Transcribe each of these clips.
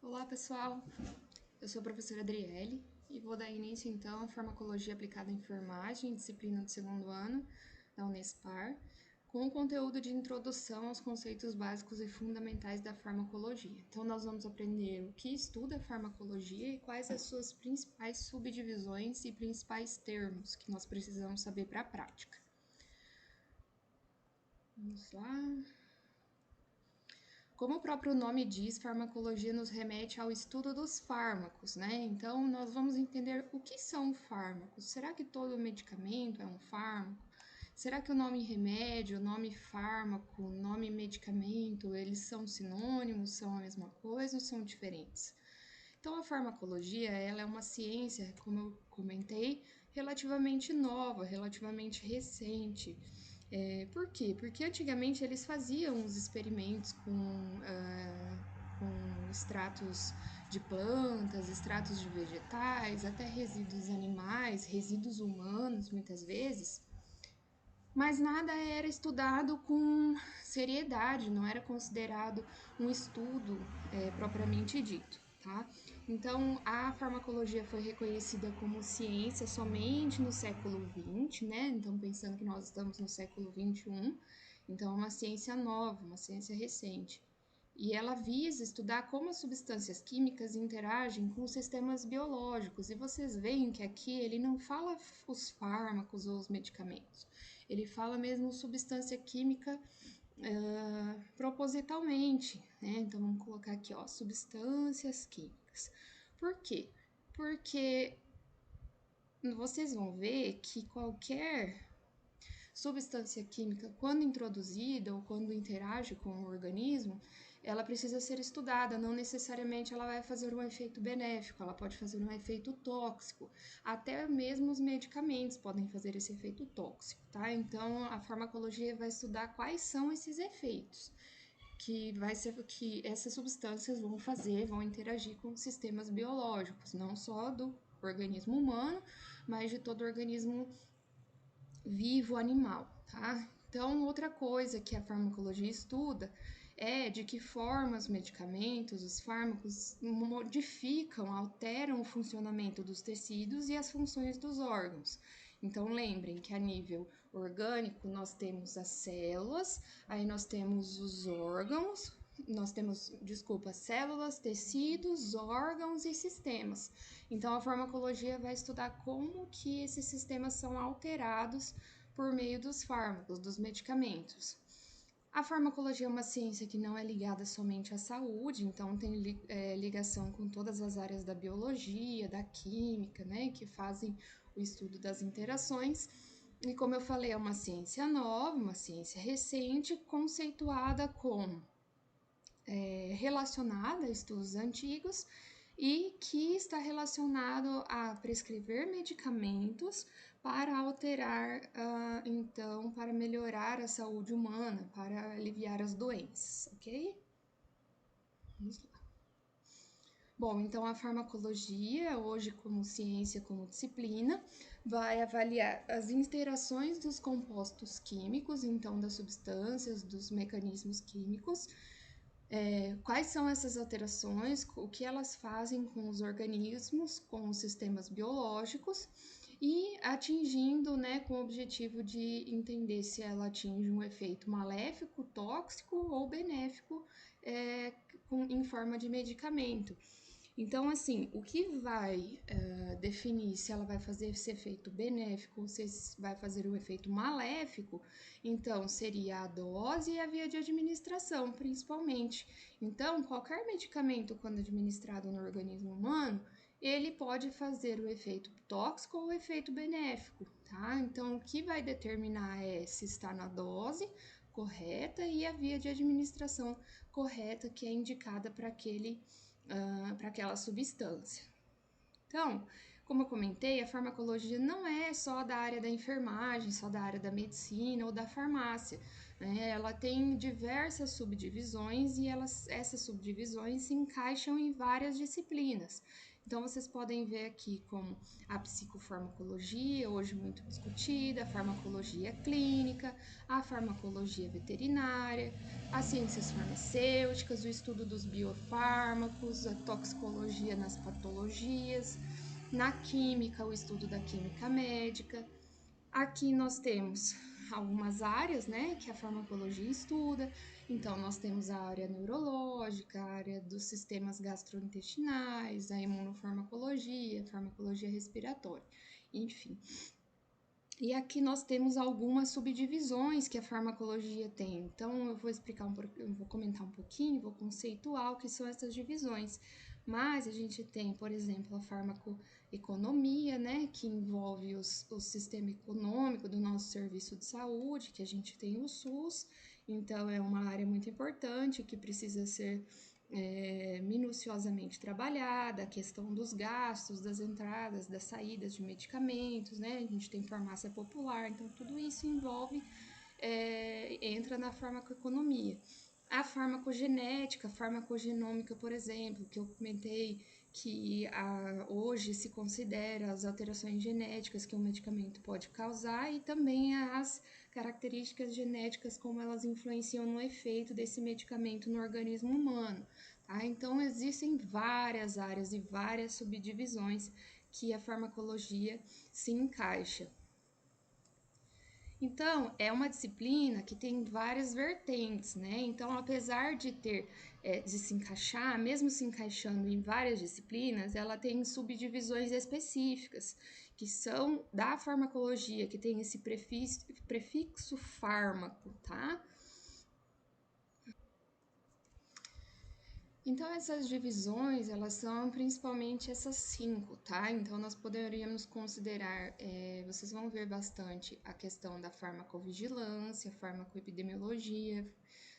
Olá, pessoal! Eu sou a professora Adriele e vou dar início, então, à Farmacologia Aplicada à Enfermagem, disciplina do segundo ano da Unespar, com o conteúdo de introdução aos conceitos básicos e fundamentais da farmacologia. Então, nós vamos aprender o que estuda a farmacologia e quais as suas principais subdivisões e principais termos que nós precisamos saber para a prática. Vamos lá. Como o próprio nome diz, farmacologia nos remete ao estudo dos fármacos, né? Então, nós vamos entender o que são fármacos. Será que todo medicamento é um fármaco? Será que o nome remédio, o nome fármaco, o nome medicamento, eles são sinônimos, são a mesma coisa ou são diferentes? Então, a farmacologia, ela é uma ciência, como eu comentei, relativamente nova, relativamente recente. Por quê? Porque antigamente eles faziam os experimentos com extratos de plantas, extratos de vegetais, até resíduos animais, resíduos humanos, muitas vezes, mas nada era estudado com seriedade, não era considerado um estudo propriamente dito, tá? Então, a farmacologia foi reconhecida como ciência somente no século XX, né? Então, pensando que nós estamos no século XXI, então é uma ciência nova, uma ciência recente. E ela visa estudar como as substâncias químicas interagem com os sistemas biológicos. E vocês veem que aqui ele não fala os fármacos ou os medicamentos, ele fala mesmo substância química propositalmente, né? Então vamos colocar aqui, ó, substâncias químicas. Por quê? Porque vocês vão ver que qualquer substância química, quando introduzida ou quando interage com o organismo, ela precisa ser estudada, não necessariamente ela vai fazer um efeito benéfico, ela pode fazer um efeito tóxico, até mesmo os medicamentos podem fazer esse efeito tóxico, tá? Então, a farmacologia vai estudar quais são esses efeitos que vai ser que essas substâncias vão fazer, vão interagir com sistemas biológicos, não só do organismo humano, mas de todo organismo vivo animal, tá? Então, outra coisa que a farmacologia estuda é de que forma os medicamentos, os fármacos modificam, alteram o funcionamento dos tecidos e as funções dos órgãos. Então, lembrem que a nível orgânico nós temos as células, aí nós temos os órgãos, nós temos, desculpa, células, tecidos, órgãos e sistemas. Então, a farmacologia vai estudar como que esses sistemas são alterados por meio dos fármacos, dos medicamentos. A farmacologia é uma ciência que não é ligada somente à saúde, então tem ligação com todas as áreas da biologia, da química, né, que fazem o estudo das interações. E como eu falei, é uma ciência nova, uma ciência recente, conceituada como relacionada a estudos antigos e que está relacionado a prescrever medicamentos para alterar, então, para melhorar a saúde humana, para aliviar as doenças, ok? Vamos lá. Bom, então a farmacologia, hoje como ciência, como disciplina, vai avaliar as interações dos compostos químicos, então das substâncias, dos mecanismos químicos, quais são essas alterações, o que elas fazem com os organismos, com os sistemas biológicos e atingindo, né, com o objetivo de entender se ela atinge um efeito maléfico, tóxico ou benéfico em forma de medicamento. Então, assim, o que vai definir se ela vai fazer esse efeito benéfico ou se vai fazer o efeito maléfico, então seria a dose e a via de administração, principalmente. Então, qualquer medicamento, quando administrado no organismo humano, ele pode fazer o efeito tóxico ou o efeito benéfico, tá? Então, o que vai determinar é se está na dose correta e a via de administração correta que é indicada para aquela substância. Então, como eu comentei, a farmacologia não é só da área da enfermagem, só da área da medicina ou da farmácia, né? Ela tem diversas subdivisões e essas subdivisões se encaixam em várias disciplinas. Então, vocês podem ver aqui como a psicofarmacologia, hoje muito discutida, a farmacologia clínica, a farmacologia veterinária, as ciências farmacêuticas, o estudo dos biofármacos, a toxicologia nas patologias, na química, o estudo da química médica. Aqui nós temos algumas áreas, né, que a farmacologia estuda. Então, nós temos a área neurológica, a área dos sistemas gastrointestinais, a imunofarmacologia, a farmacologia respiratória, enfim. E aqui nós temos algumas subdivisões que a farmacologia tem. Então, eu vou comentar um pouquinho, vou conceituar o que são essas divisões. Mas a gente tem, por exemplo, a farmacoeconomia, né, que envolve o sistema econômico do nosso serviço de saúde, que a gente tem o SUS. Então, é uma área muito importante que precisa ser minuciosamente trabalhada, a questão dos gastos, das entradas, das saídas de medicamentos, né? A gente tem farmácia popular, então tudo isso entra na farmacoeconomia. A farmacogenética, a farmacogenômica, por exemplo, que eu comentei que hoje se considera as alterações genéticas que um medicamento pode causar e também as características genéticas, como elas influenciam no efeito desse medicamento no organismo humano. Tá? Então, existem várias áreas e várias subdivisões que a farmacologia se encaixa. Então, é uma disciplina que tem várias vertentes, né? Então, apesar de se encaixar, mesmo se encaixando em várias disciplinas, ela tem subdivisões específicas, que são da farmacologia, que tem esse prefixo fármaco, tá? Então, essas divisões, elas são principalmente essas 5, tá? Então, nós poderíamos considerar, vocês vão ver bastante a questão da farmacovigilância, farmacoepidemiologia,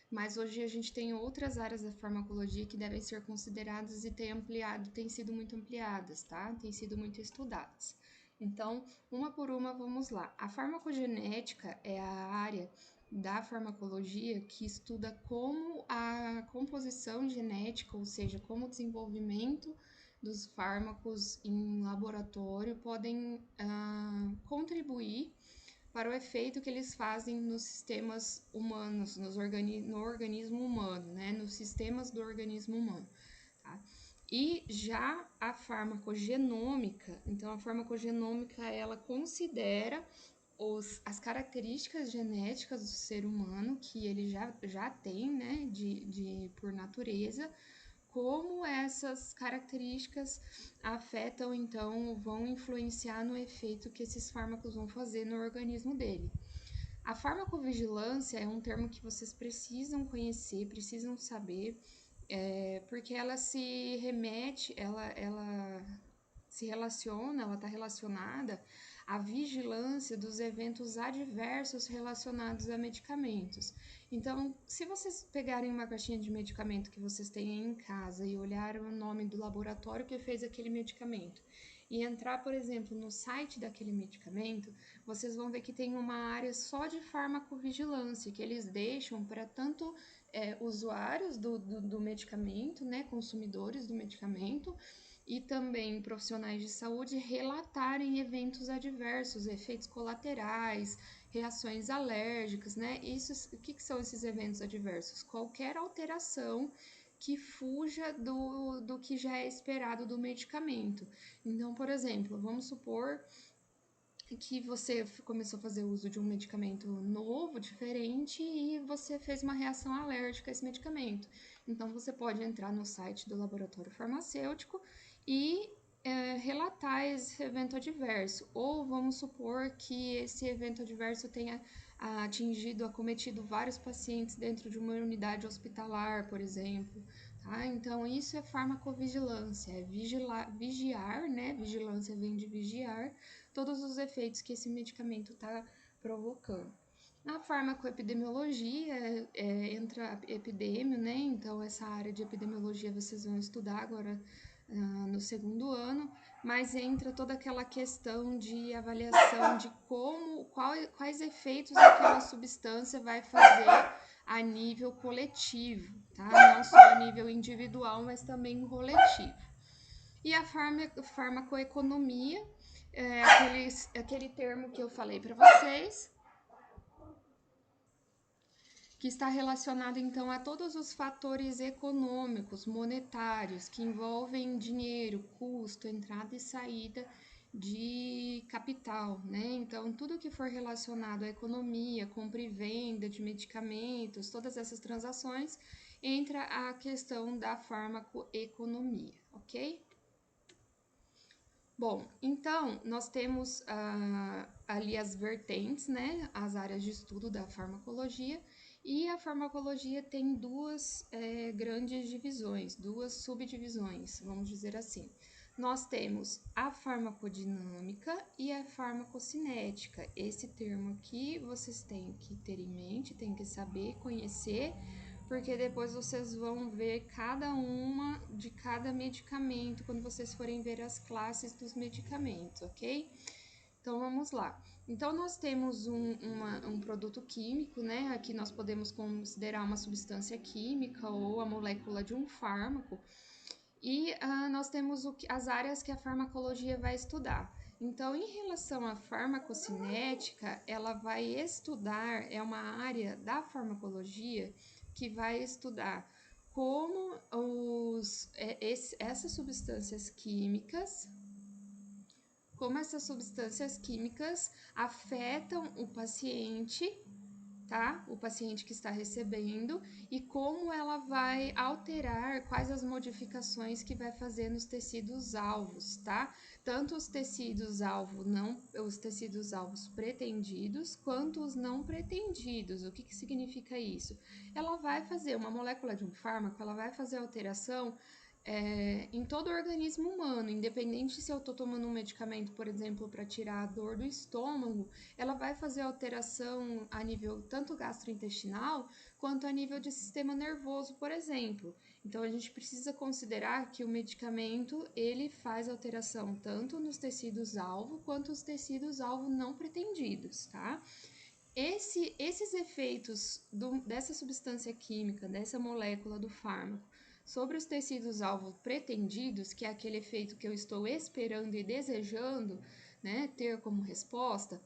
mas hoje a gente tem outras áreas da farmacologia que devem ser consideradas e têm sido muito ampliadas, tá? Têm sido muito estudadas. Então, uma por uma, vamos lá. A farmacogenética é a área da farmacologia que estuda como a composição genética, ou seja, como o desenvolvimento dos fármacos em laboratório podem contribuir para o efeito que eles fazem nos sistemas humanos, no organismo humano, né? Nos sistemas do organismo humano. Tá? E já a farmacogenômica, então a farmacogenômica ela considera as características genéticas do ser humano que ele já tem, né, por natureza, como essas características afetam, então, vão influenciar no efeito que esses fármacos vão fazer no organismo dele. A farmacovigilância é um termo que vocês precisam conhecer, precisam saber, porque ela se remete, ela se relaciona, ela está relacionada à vigilância dos eventos adversos relacionados a medicamentos. Então, se vocês pegarem uma caixinha de medicamento que vocês têm em casa e olharem o nome do laboratório que fez aquele medicamento e entrar, por exemplo, no site daquele medicamento, vocês vão ver que tem uma área só de farmacovigilância que eles deixam para tanto usuários do medicamento, né, consumidores do medicamento, e também profissionais de saúde relatarem eventos adversos, efeitos colaterais, reações alérgicas, né? O que são esses eventos adversos? Qualquer alteração que fuja do que já é esperado do medicamento. Então, por exemplo, vamos supor que você começou a fazer uso de um medicamento novo, diferente, e você fez uma reação alérgica a esse medicamento. Então, você pode entrar no site do laboratório farmacêutico e relatar esse evento adverso. Ou vamos supor que esse evento adverso tenha acometido vários pacientes dentro de uma unidade hospitalar, por exemplo. Tá? Então, isso é farmacovigilância, é vigiar, né? Vigilância vem de vigiar todos os efeitos que esse medicamento está provocando. Na farmacoepidemiologia entra epidêmio, né? Então, essa área de epidemiologia vocês vão estudar agora no segundo ano, mas entra toda aquela questão de avaliação de quais efeitos aquela substância vai fazer a nível coletivo, tá? Não só a nível individual, mas também coletivo. E a farmacoeconomia é aquele termo que eu falei para vocês, que está relacionado então a todos os fatores econômicos, monetários, que envolvem dinheiro, custo, entrada e saída de capital, né? Então, tudo que for relacionado à economia, compra e venda de medicamentos, todas essas transações, entra a questão da farmacoeconomia, ok? Bom, então nós temos ali as vertentes, né, as áreas de estudo da farmacologia, e a farmacologia tem duas grandes divisões, duas subdivisões, vamos dizer assim. Nós temos a farmacodinâmica e a farmacocinética. Esse termo aqui vocês têm que ter em mente, têm que saber, conhecer, porque depois vocês vão ver cada uma de cada medicamento quando vocês forem ver as classes dos medicamentos, ok? Então vamos lá. Então nós temos um produto químico, né? Aqui nós podemos considerar uma substância química ou a molécula de um fármaco. E nós temos as áreas que a farmacologia vai estudar. Então, em relação à farmacocinética, ela vai estudar, é uma área da farmacologia que vai estudar como essas substâncias químicas, como essas substâncias químicas afetam o paciente, tá? O paciente que está recebendo e como ela vai alterar, quais as modificações que vai fazer nos tecidos alvos, tá? Tanto os tecidos alvo não, os tecidos alvos pretendidos, quanto os não pretendidos. O que que significa isso? Ela vai fazer uma molécula de um fármaco, ela vai fazer alteração em todo o organismo humano, independente se eu estou tomando um medicamento, por exemplo, para tirar a dor do estômago, ela vai fazer alteração a nível tanto gastrointestinal quanto a nível de sistema nervoso, por exemplo. Então a gente precisa considerar que o medicamento ele faz alteração tanto nos tecidos alvo quanto os tecidos alvo não pretendidos, tá? Esses efeitos dessa substância química, dessa molécula do fármaco, sobre os tecidos alvo pretendidos, que é aquele efeito que eu estou esperando e desejando, né, ter como resposta,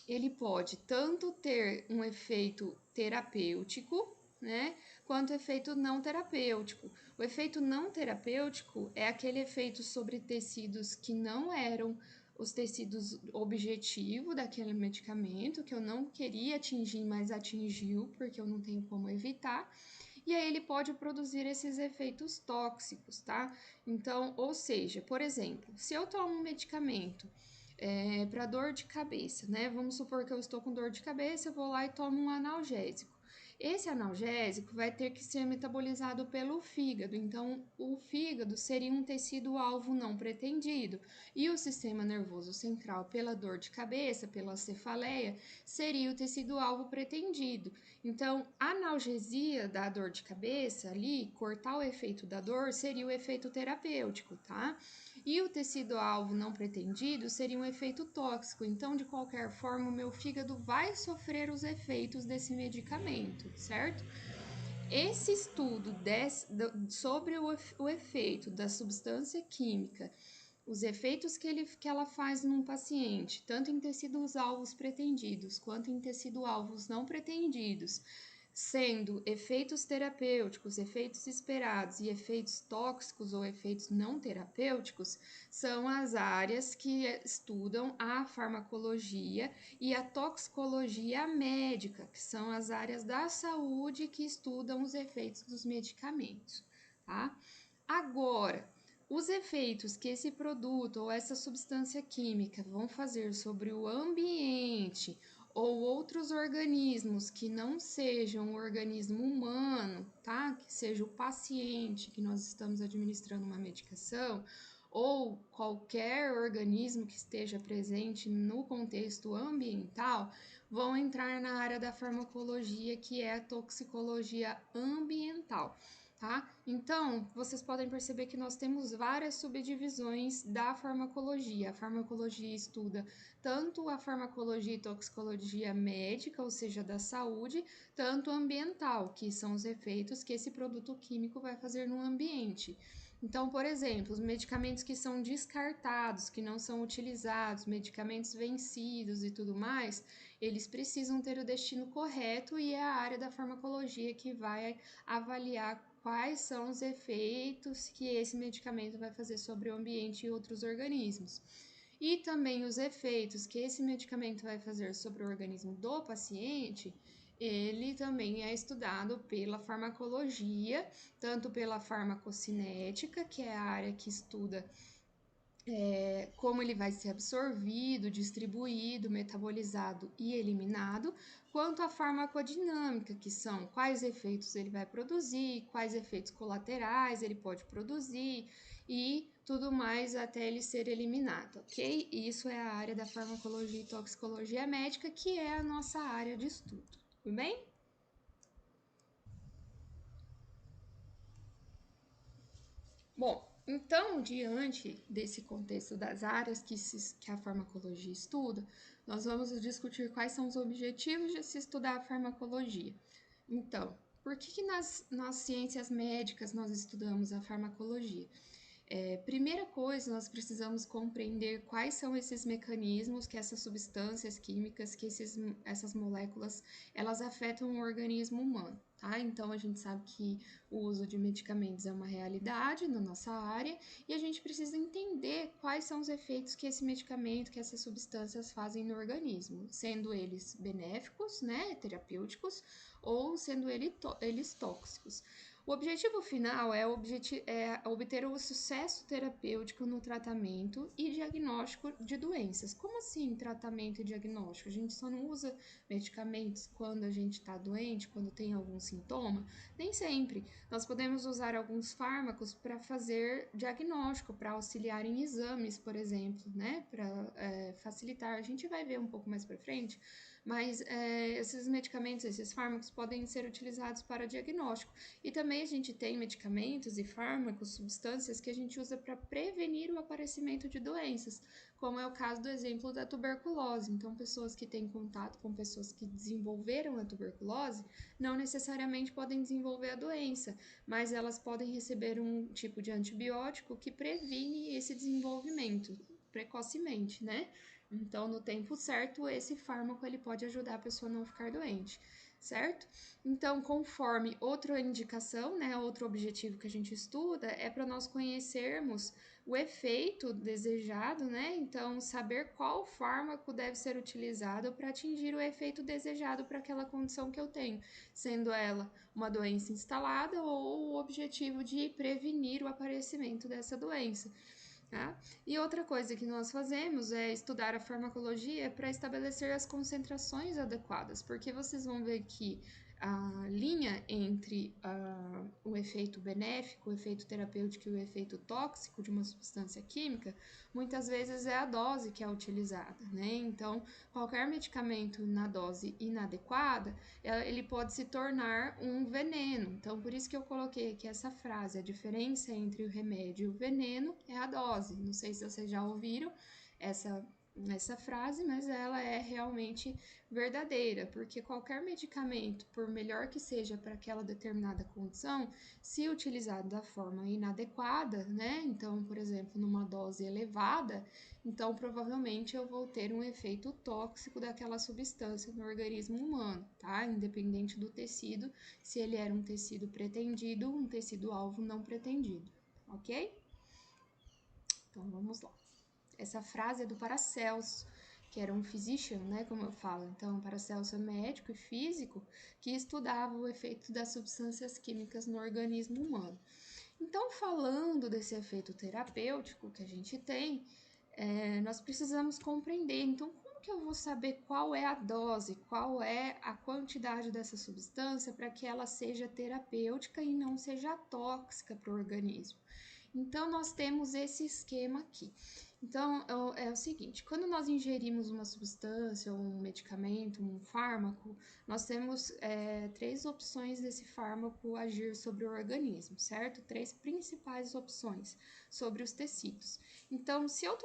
ele pode tanto ter um efeito terapêutico, né, quanto efeito não terapêutico. O efeito não terapêutico é aquele efeito sobre tecidos que não eram os tecidos objetivo daquele medicamento, que eu não queria atingir, mas atingiu, porque eu não tenho como evitar. E aí ele pode produzir esses efeitos tóxicos, tá? Então, ou seja, por exemplo, se eu tomo um medicamento para dor de cabeça, né? Vamos supor que eu estou com dor de cabeça, eu vou lá e tomo um analgésico. Esse analgésico vai ter que ser metabolizado pelo fígado, então o fígado seria um tecido alvo não pretendido, e o sistema nervoso central, pela dor de cabeça, pela cefaleia, seria o tecido alvo pretendido. Então, a analgesia da dor de cabeça ali, cortar o efeito da dor, seria o efeito terapêutico, tá? E o tecido alvo não pretendido seria um efeito tóxico, então de qualquer forma o meu fígado vai sofrer os efeitos desse medicamento, certo? Esse estudo sobre o efeito da substância química, os efeitos que ela faz num paciente, tanto em tecidos alvos pretendidos quanto em tecido alvos não pretendidos, sendo efeitos terapêuticos, efeitos esperados e efeitos tóxicos ou efeitos não terapêuticos, são as áreas que estudam a farmacologia e a toxicologia médica, que são as áreas da saúde que estudam os efeitos dos medicamentos, tá? Agora, os efeitos que esse produto ou essa substância química vão fazer sobre o ambiente ou outros organismos que não sejam o organismo humano, tá? Que seja o paciente que nós estamos administrando uma medicação, ou qualquer organismo que esteja presente no contexto ambiental, vão entrar na área da farmacologia, que é a toxicologia ambiental. Tá? Então, vocês podem perceber que nós temos várias subdivisões da farmacologia. A farmacologia estuda tanto a farmacologia e toxicologia médica, ou seja, da saúde, tanto ambiental, que são os efeitos que esse produto químico vai fazer no ambiente. Então, por exemplo, os medicamentos que são descartados, que não são utilizados, medicamentos vencidos e tudo mais, eles precisam ter o destino correto e é a área da farmacologia que vai avaliar quais são os efeitos que esse medicamento vai fazer sobre o ambiente e outros organismos. E também os efeitos que esse medicamento vai fazer sobre o organismo do paciente, ele também é estudado pela farmacologia, tanto pela farmacocinética, que é a área que estuda como ele vai ser absorvido, distribuído, metabolizado e eliminado, quanto a farmacodinâmica, que são quais efeitos ele vai produzir, quais efeitos colaterais ele pode produzir e tudo mais até ele ser eliminado, ok? Isso é a área da farmacologia e toxicologia médica, que é a nossa área de estudo, tudo bem? Bom, então, diante desse contexto das áreas que a farmacologia estuda, nós vamos discutir quais são os objetivos de se estudar a farmacologia. Então, por que nas ciências médicas nós estudamos a farmacologia? Primeira coisa, nós precisamos compreender quais são esses mecanismos que essas substâncias químicas, essas moléculas, elas afetam o organismo humano, tá? Então, a gente sabe que o uso de medicamentos é uma realidade na nossa área e a gente precisa entender quais são os efeitos que esse medicamento, que essas substâncias fazem no organismo, sendo eles benéficos, né, terapêuticos, ou sendo eles tóxicos. O objetivo final é obter o sucesso terapêutico no tratamento e diagnóstico de doenças. Como assim tratamento e diagnóstico? A gente só não usa medicamentos quando a gente está doente, quando tem algum sintoma? Nem sempre. Nós podemos usar alguns fármacos para fazer diagnóstico, para auxiliar em exames, por exemplo, né? Para facilitar. A gente vai ver um pouco mais para frente, mas esses medicamentos, esses fármacos podem ser utilizados para diagnóstico. E também a gente tem medicamentos e fármacos, substâncias que a gente usa para prevenir o aparecimento de doenças, como é o caso do exemplo da tuberculose. Então, pessoas que têm contato com pessoas que desenvolveram a tuberculose não necessariamente podem desenvolver a doença, mas elas podem receber um tipo de antibiótico que previne esse desenvolvimento precocemente, né? Então, no tempo certo, esse fármaco ele pode ajudar a pessoa a não ficar doente, certo? Então, conforme outra indicação, né, outro objetivo que a gente estuda é para nós conhecermos o efeito desejado, né? Então, saber qual fármaco deve ser utilizado para atingir o efeito desejado para aquela condição que eu tenho, sendo ela uma doença instalada ou o objetivo de prevenir o aparecimento dessa doença. Tá? E outra coisa que nós fazemos é estudar a farmacologia para estabelecer as concentrações adequadas, porque vocês vão ver que a linha entre o efeito benéfico, o efeito terapêutico e o efeito tóxico de uma substância química, muitas vezes é a dose que é utilizada, né? Então, qualquer medicamento na dose inadequada, ele pode se tornar um veneno. Então, por isso que eu coloquei aqui essa frase: a diferença entre o remédio e o veneno é a dose. Não sei se vocês já ouviram essa frase, mas ela é realmente verdadeira, porque qualquer medicamento, por melhor que seja para aquela determinada condição, se utilizado da forma inadequada, né? Então, por exemplo, numa dose elevada, então provavelmente eu vou ter um efeito tóxico daquela substância no organismo humano, tá? Independente do tecido, se ele era um tecido pretendido, um tecido alvo não pretendido, ok? Então vamos lá. Essa frase é do Paracelso, que era um physician, né, como eu falo. Então, Paracelso é médico e físico que estudava o efeito das substâncias químicas no organismo humano. Então, falando desse efeito terapêutico que a gente tem, nós precisamos compreender. Então, como que eu vou saber qual é a dose, qual é a quantidade dessa substância para que ela seja terapêutica e não seja tóxica para o organismo? Então, nós temos esse esquema aqui. Então, é o seguinte: quando nós ingerimos uma substância, um medicamento, um fármaco, nós temos três opções desse fármaco agir sobre o organismo, certo? Três principais opções sobre os tecidos. Então, se eu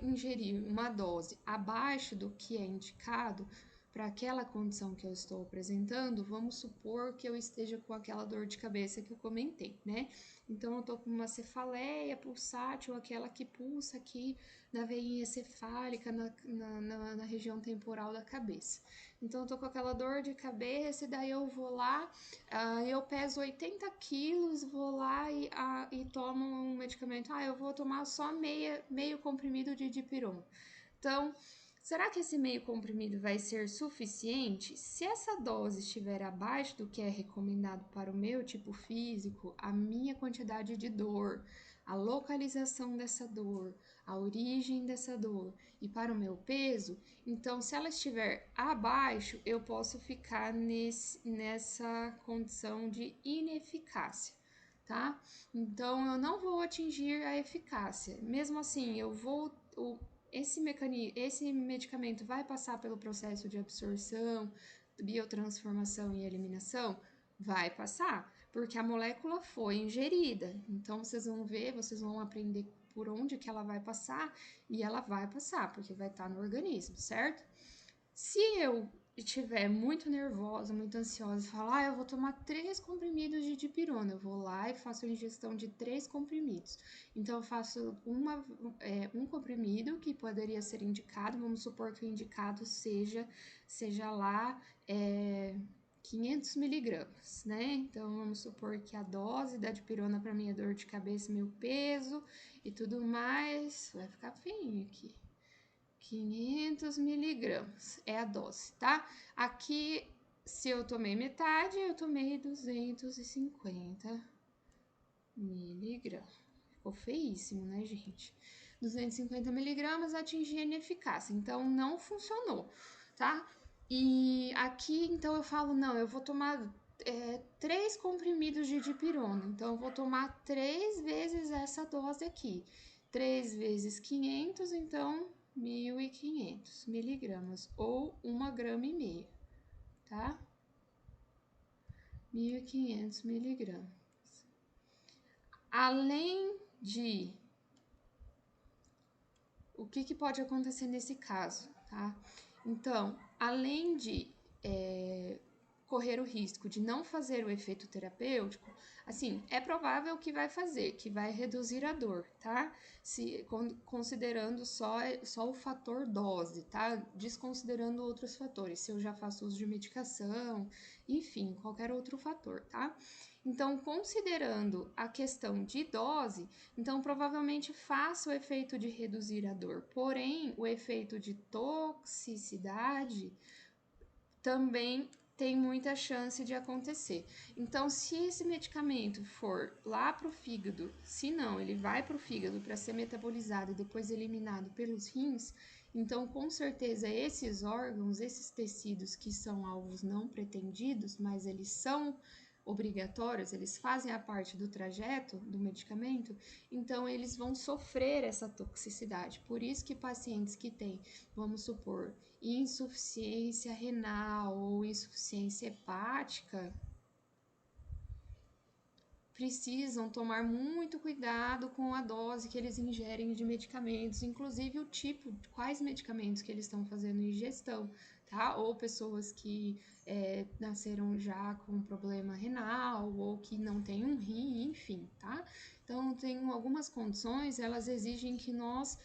ingerir uma dose abaixo do que é indicado, para aquela condição que eu estou apresentando, vamos supor que eu esteja com aquela dor de cabeça que eu comentei, né? Então, eu tô com uma cefaleia pulsátil, aquela que pulsa aqui na veinha cefálica, na região temporal da cabeça. Então, eu tô com aquela dor de cabeça, e daí eu vou lá, eu peso 80 quilos, vou lá e tomo um medicamento. Eu vou tomar só meio comprimido de dipirona. Então, será que esse meio comprimido vai ser suficiente? Se essa dose estiver abaixo do que é recomendado para o meu tipo físico, a minha quantidade de dor, a localização dessa dor, a origem dessa dor e para o meu peso, então se ela estiver abaixo, eu posso ficar nessa condição de ineficácia. Tá? Então eu não vou atingir a eficácia. Mesmo assim, esse medicamento vai passar pelo processo de absorção, biotransformação e eliminação? Vai passar, porque a molécula foi ingerida. Então, vocês vão ver, vocês vão aprender por onde que ela vai passar, e ela vai passar, porque vai estar no organismo, certo? Se eu estiver muito nervosa, muito ansiosa, e falar, eu vou tomar 3 comprimidos de dipirona, eu vou lá e faço a ingestão de 3 comprimidos. Então, eu faço um comprimido que poderia ser indicado, vamos supor que o indicado seja lá 500 miligramas, né? Então, vamos supor que a dose da dipirona para minha dor de cabeça, meu peso e tudo mais, vai ficar feinho aqui. 500 miligramas é a dose, tá? Aqui, se eu tomei metade, eu tomei 250 miligramas. Ficou feíssimo, né, gente? 250 miligramas atingi a ineficácia, então não funcionou, tá? E aqui, então, eu falo, não, eu vou tomar 3 comprimidos de dipirona, então eu vou tomar 3 vezes essa dose aqui. 3 vezes 500, então 1.500 miligramas, ou 1,5 grama, tá? 1.500 miligramas. Além de... O que pode acontecer nesse caso, tá? Então, além de correr o risco de não fazer o efeito terapêutico, assim, é provável que vai fazer, que vai reduzir a dor, tá? Considerando só o fator dose, tá? Desconsiderando outros fatores, se eu já faço uso de medicação, enfim, qualquer outro fator, tá? Então, considerando a questão de dose, então provavelmente faça o efeito de reduzir a dor, porém, o efeito de toxicidade também tem muita chance de acontecer. Então, se esse medicamento for lá para o fígado, se não, ele vai para o fígado para ser metabolizado e depois eliminado pelos rins, então com certeza esses órgãos, esses tecidos que são alvos não pretendidos, mas eles são obrigatórios, eles fazem a parte do trajeto do medicamento, então eles vão sofrer essa toxicidade. Por isso que pacientes que têm, vamos supor, insuficiência renal ou insuficiência hepática precisam tomar muito cuidado com a dose que eles ingerem de medicamentos, inclusive o tipo, quais medicamentos que eles estão fazendo ingestão, tá? Ou pessoas que nasceram já com problema renal ou que não têm um rim, enfim, tá? Então, tem algumas condições, elas exigem que nós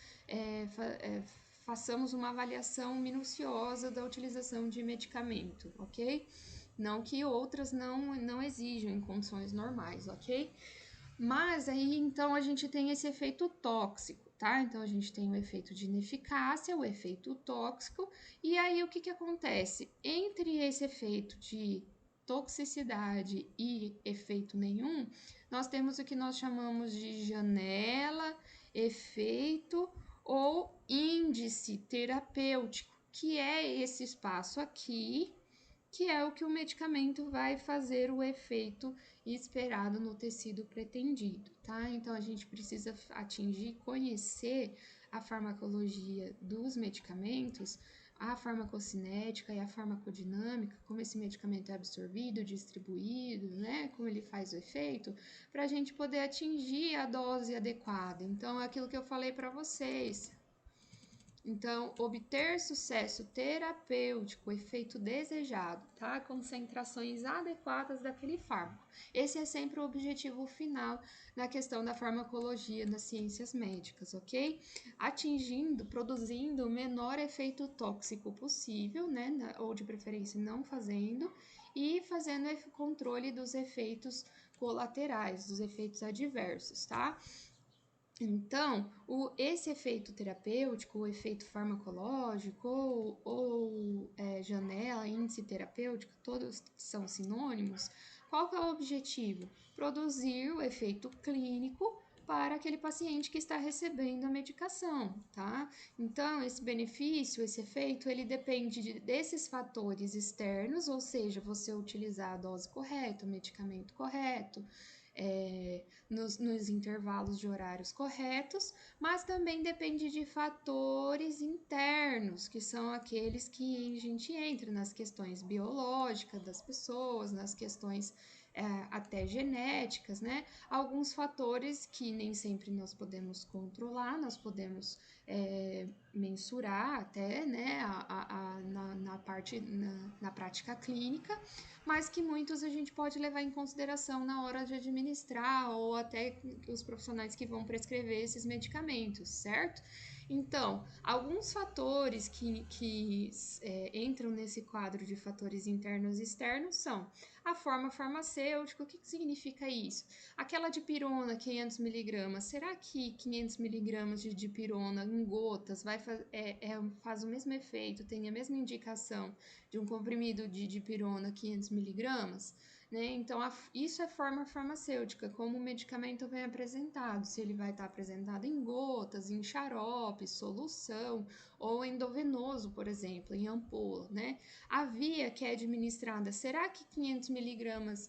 façamos uma avaliação minuciosa da utilização de medicamento, ok? Não que outras não exijam em condições normais, ok? Mas aí, então, a gente tem esse efeito tóxico, tá? Então, a gente tem o efeito de ineficácia, o efeito tóxico, e aí o que acontece? Entre esse efeito de toxicidade e efeito nenhum, nós temos o que nós chamamos de janela, efeito ou índice terapêutico, que é esse espaço aqui, que é o que o medicamento vai fazer o efeito esperado no tecido pretendido, tá? Então, a gente precisa atingir, conhecer a farmacologia dos medicamentos, a farmacocinética e a farmacodinâmica, como esse medicamento é absorvido, distribuído, né? Como ele faz o efeito, para a gente poder atingir a dose adequada. Então, é aquilo que eu falei para vocês. Então, obter sucesso terapêutico, efeito desejado, tá? Concentrações adequadas daquele fármaco. Esse é sempre o objetivo final na questão da farmacologia das ciências médicas, ok? Atingindo, produzindo o menor efeito tóxico possível, né? Ou de preferência não fazendo, e fazendo o controle dos efeitos colaterais, dos efeitos adversos, tá? Então, esse efeito terapêutico, o efeito farmacológico janela, índice terapêutico, todos são sinônimos. Qual que é o objetivo? Produzir o efeito clínico para aquele paciente que está recebendo a medicação, tá? Então, esse benefício, esse efeito, ele depende desses fatores externos, ou seja, você utilizar a dose correta, o medicamento correto, nos intervalos de horários corretos, mas também depende de fatores internos, que são aqueles que a gente entra nas questões biológicas das pessoas, nas questões até genéticas, né? Alguns fatores que nem sempre nós podemos controlar, nós podemos mensurar até, né, na prática clínica, mas que muitos a gente pode levar em consideração na hora de administrar ou até os profissionais que vão prescrever esses medicamentos, certo? Então, alguns fatores que entram nesse quadro de fatores internos e externos são a forma farmacêutica. O que significa isso? Aquela dipirona 500 miligramas, será que 500 miligramas de dipirona em gotas faz o mesmo efeito, tem a mesma indicação de um comprimido de dipirona 500 miligramas? Né? Então, isso é forma farmacêutica, como o medicamento vem apresentado, se ele vai estar apresentado em gotas, em xarope, solução, ou endovenoso, por exemplo, em ampola, né? A via que é administrada, será que 500 miligramas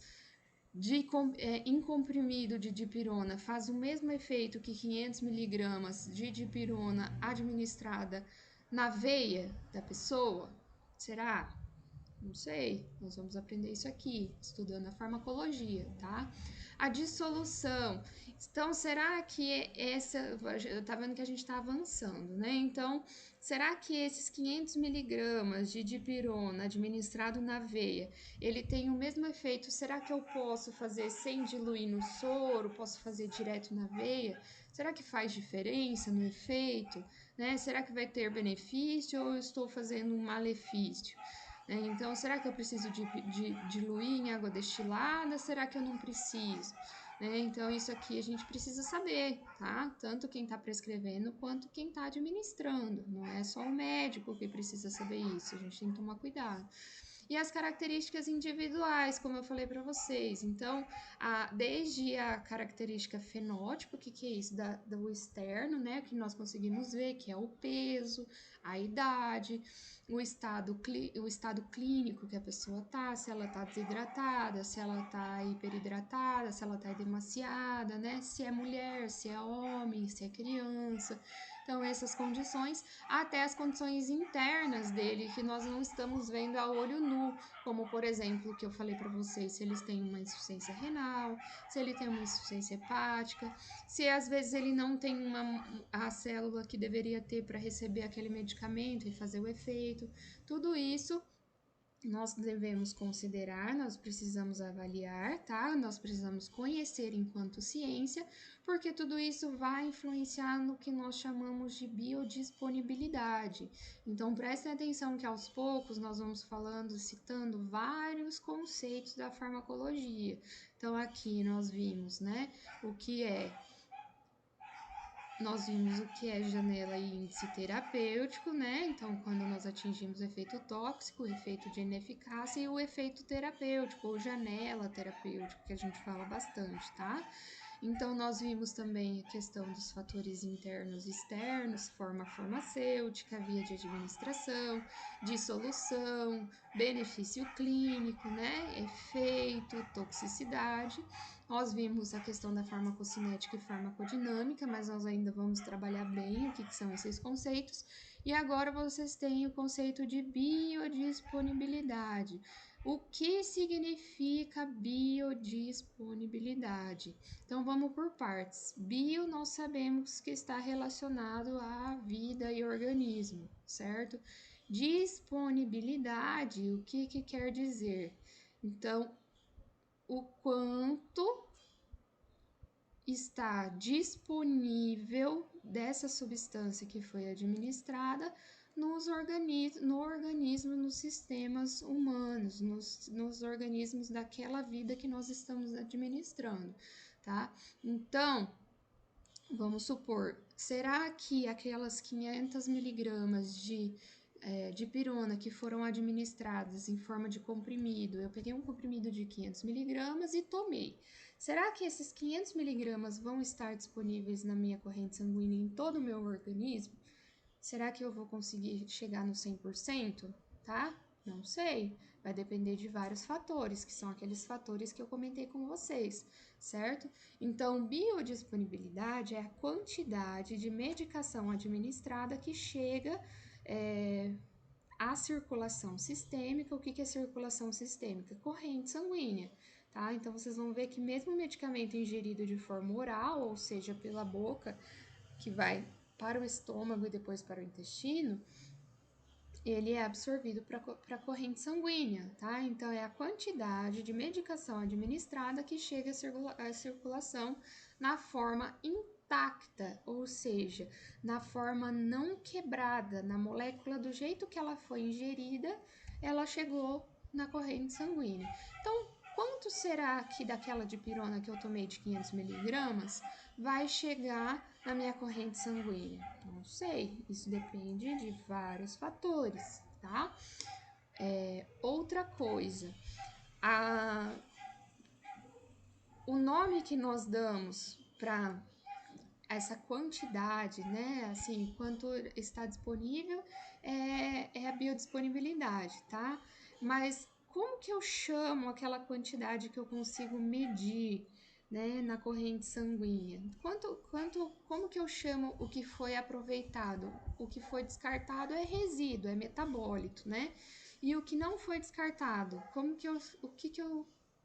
em comprimido de dipirona faz o mesmo efeito que 500 miligramas de dipirona administrada na veia da pessoa? Será? Não sei, nós vamos aprender isso aqui, estudando a farmacologia, tá? A dissolução. Então, será que tá vendo que a gente tá avançando, né? Então, será que esses 500 miligramas de dipirona administrado na veia, ele tem o mesmo efeito? Será que eu posso fazer sem diluir no soro? Posso fazer direto na veia? Será que faz diferença no efeito? Né? Será que vai ter benefício ou eu estou fazendo um malefício? Então, será que eu preciso de diluir em água destilada? Será que eu não preciso? Então, isso aqui a gente precisa saber, tá? Tanto quem está prescrevendo quanto quem está administrando. Não é só o médico que precisa saber isso, a gente tem que tomar cuidado. E as características individuais, como eu falei para vocês. Então, desde a característica fenótipo, que é isso? Do externo, né? Que nós conseguimos ver, que é o peso, a idade, o estado clínico que a pessoa tá, se ela tá desidratada, se ela tá hiperidratada, se ela tá demasiada, né? Se é mulher, se é homem, se é criança. Então, essas condições, até as condições internas dele, que nós não estamos vendo a olho nu, como, por exemplo, o que eu falei para vocês, se eles têm uma insuficiência renal, se ele tem uma insuficiência hepática, se às vezes ele não tem a célula que deveria ter para receber aquele medicamento e fazer o efeito. Tudo isso nós devemos considerar, nós precisamos avaliar, tá? Nós precisamos conhecer enquanto ciência, porque tudo isso vai influenciar no que nós chamamos de biodisponibilidade. Então, prestem atenção que aos poucos nós vamos falando, citando vários conceitos da farmacologia. Então, aqui nós vimos, né, nós vimos o que é janela e índice terapêutico, né? Então, quando nós atingimos o efeito tóxico, o efeito de ineficácia e o efeito terapêutico, ou janela terapêutico, que a gente fala bastante, tá? Então, nós vimos também a questão dos fatores internos e externos, forma farmacêutica, via de administração, dissolução, benefício clínico, né? Efeito, toxicidade. Nós vimos a questão da farmacocinética e farmacodinâmica, mas nós ainda vamos trabalhar bem o que são esses conceitos. E agora vocês têm o conceito de biodisponibilidade. O que significa biodisponibilidade? Então vamos por partes. Bio nós sabemos que está relacionado à vida e organismo, certo? Disponibilidade, o que quer dizer? Então, o quanto está disponível dessa substância que foi administrada no organismo, nos sistemas humanos, nos organismos daquela vida que nós estamos administrando, tá? Então, vamos supor, será que aquelas 500 miligramas de pirona que foram administradas em forma de comprimido, eu peguei um comprimido de 500 miligramas e tomei. Será que esses 500 miligramas vão estar disponíveis na minha corrente sanguínea em todo o meu organismo? Será que eu vou conseguir chegar no 100%? Tá? Não sei. Vai depender de vários fatores, que são aqueles fatores que eu comentei com vocês, certo? Então, biodisponibilidade é a quantidade de medicação administrada que chega à circulação sistêmica. O que é circulação sistêmica? Corrente sanguínea, tá? Então, vocês vão ver que mesmo o medicamento ingerido de forma oral, ou seja, pela boca, que vai para o estômago e depois para o intestino, ele é absorvido para a corrente sanguínea, tá? Então, é a quantidade de medicação administrada que chega à circulação na forma intacta, ou seja, na forma não quebrada, na molécula do jeito que ela foi ingerida, ela chegou na corrente sanguínea. Então, quanto será que daquela dipirona que eu tomei de 500 miligramas vai chegar na minha corrente sanguínea? Não sei, isso depende de vários fatores, tá? Outra coisa, o nome que nós damos para essa quantidade, né? Assim, quanto está disponível é a biodisponibilidade, tá? Mas como que eu chamo aquela quantidade que eu consigo medir, né, na corrente sanguínea? Como que eu chamo o que foi aproveitado? O que foi descartado é resíduo, é metabólito, né? E o que não foi descartado,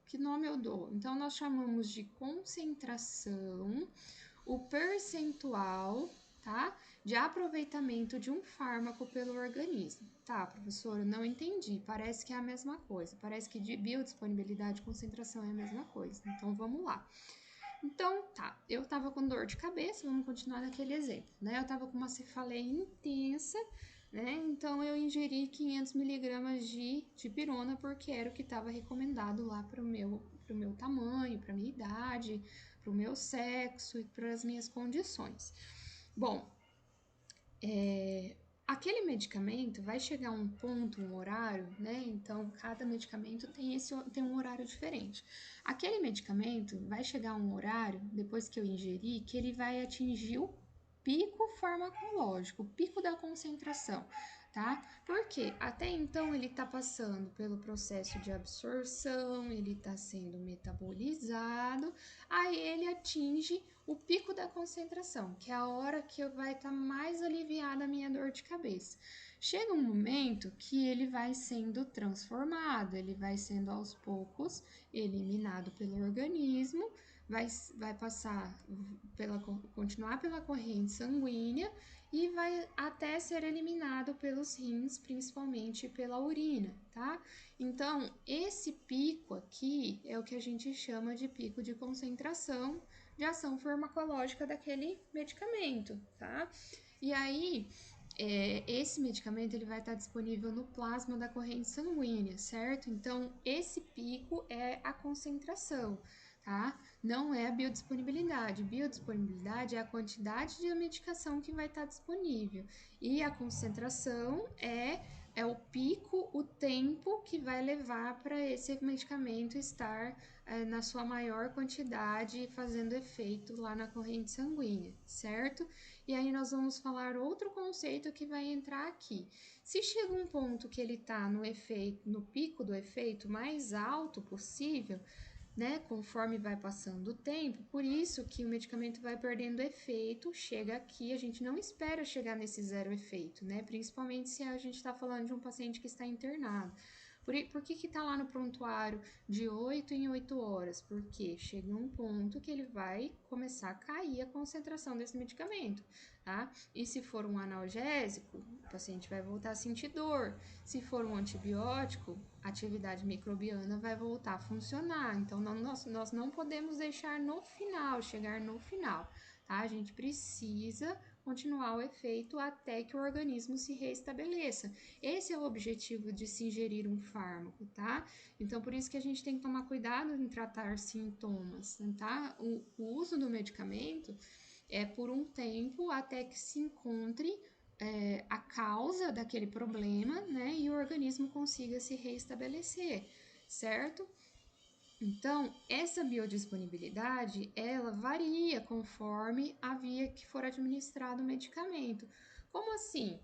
que nome eu dou? Então, nós chamamos de concentração o percentual, tá, de aproveitamento de um fármaco pelo organismo. Tá, professora, não entendi. Parece que é a mesma coisa. Parece que de biodisponibilidade e concentração é a mesma coisa. Então, vamos lá. Então, tá, eu tava com dor de cabeça, vamos continuar naquele exemplo, né? Eu tava com uma cefaleia intensa, né? Então, eu ingeri 500 miligramas de pirona, porque era o que estava recomendado lá pro meu tamanho, pra minha idade, pro meu sexo e para as minhas condições. Bom, aquele medicamento vai chegar a um ponto, um horário, né? Então, cada medicamento tem um horário diferente. Aquele medicamento vai chegar a um horário, depois que eu ingerir, que ele vai atingir o pico farmacológico, o pico da concentração, tá? Porque até então ele está passando pelo processo de absorção, ele está sendo metabolizado, aí ele atinge o pico da concentração, que é a hora que vai estar mais aliviada a minha dor de cabeça. Chega um momento que ele vai sendo transformado, ele vai sendo aos poucos eliminado pelo organismo, vai passar continuar pela corrente sanguínea e vai até ser eliminado pelos rins, principalmente pela urina, tá? Então, esse pico aqui é o que a gente chama de pico de concentração de ação farmacológica daquele medicamento, tá? E aí, esse medicamento ele vai estar disponível no plasma da corrente sanguínea, certo? Então, esse pico é a concentração, tá? Não é a biodisponibilidade. Biodisponibilidade é a quantidade de medicação que vai estar disponível. E a concentração é o pico, o tempo que vai levar para esse medicamento estar na sua maior quantidade fazendo efeito lá na corrente sanguínea, certo? E aí nós vamos falar outro conceito que vai entrar aqui. Se chega um ponto que ele está no pico do efeito mais alto possível, né, conforme vai passando o tempo, por isso que o medicamento vai perdendo efeito, chega aqui, a gente não espera chegar nesse zero efeito, né, principalmente se a gente está falando de um paciente que está internado, Por que tá lá no prontuário de 8 em 8 horas? Porque chega um ponto que ele vai começar a cair a concentração desse medicamento, tá? E se for um analgésico, o paciente vai voltar a sentir dor. Se for um antibiótico, a atividade microbiana vai voltar a funcionar. Então, nós não podemos deixar no final, chegar no final, tá? A gente precisa continuar o efeito até que o organismo se restabeleça. Esse é o objetivo de se ingerir um fármaco, tá? Então, por isso que a gente tem que tomar cuidado em tratar sintomas, tá? O uso do medicamento é por um tempo até que se encontre a causa daquele problema, né? E o organismo consiga se restabelecer, certo? Então, essa biodisponibilidade, ela varia conforme a via que for administrado o medicamento. Como assim?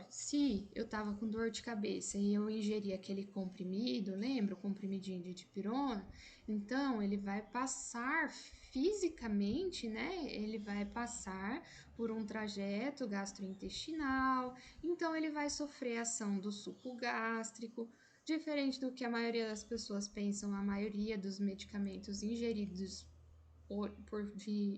Se eu estava com dor de cabeça e eu ingeri aquele comprimido, lembra o comprimidinho de dipirona? Então, ele vai passar fisicamente, né? Ele vai passar por um trajeto gastrointestinal, então ele vai sofrer ação do suco gástrico. Diferente do que a maioria das pessoas pensam, a maioria dos medicamentos ingeridos